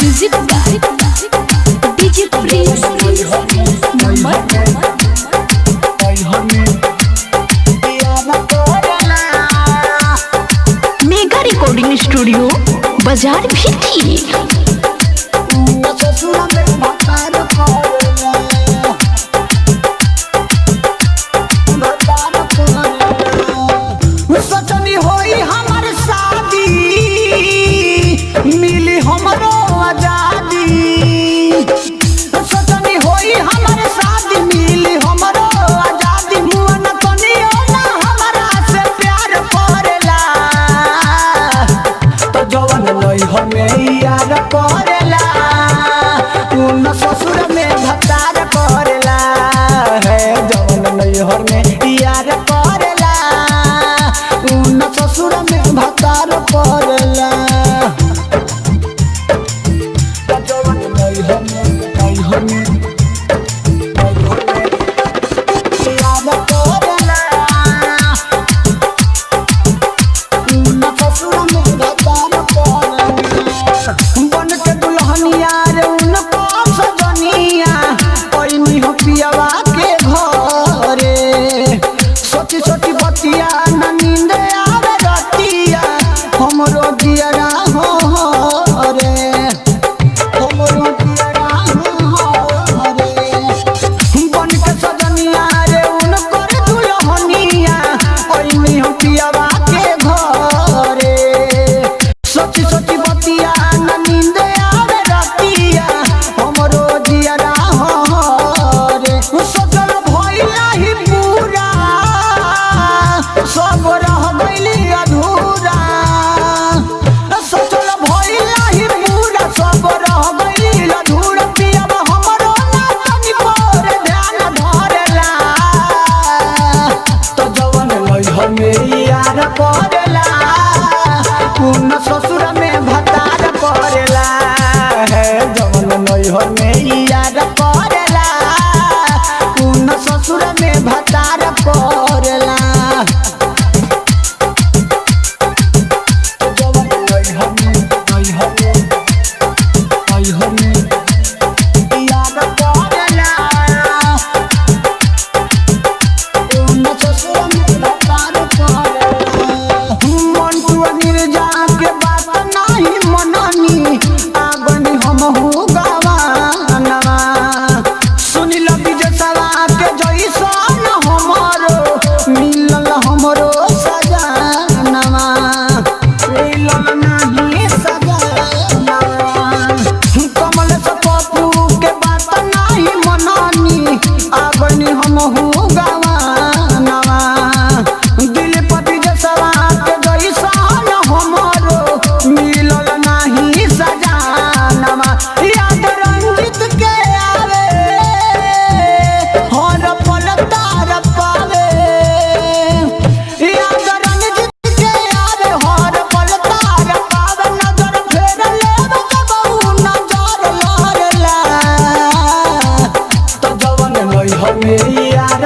Music by DJ Prince Mega Recording Studio बाजार भी थी। ससुर में भतार करेला है जवन नैहर में यार करेला उन ससुर में भतार करेला जवन नैहर में यार करेला उन ससुर में भतार करेला बन के दुल्हनिया रे पियावा के घरे सोची सोची बतिया न नींद आवे रतिया हमरो दियरा हो रे हमरो दियरा हो रे बन के सजनिया रे उनकर दुल्हनिया ओइनी हम पियावा के घरे सोची सोची बतिया न नींद आवे रतिया हमरो दियरा सब रह गइली अधूरा सोचल भइला ही पूरा सब रह गइली अधूरा पियावा हमरो ना तनी पर ध्यान धरेला तो जवन नैहर में यार करेला उन ससुर में भतार करेला है जवन नैहर में यार करेला उन ससुर में भतार करेला मेरी यार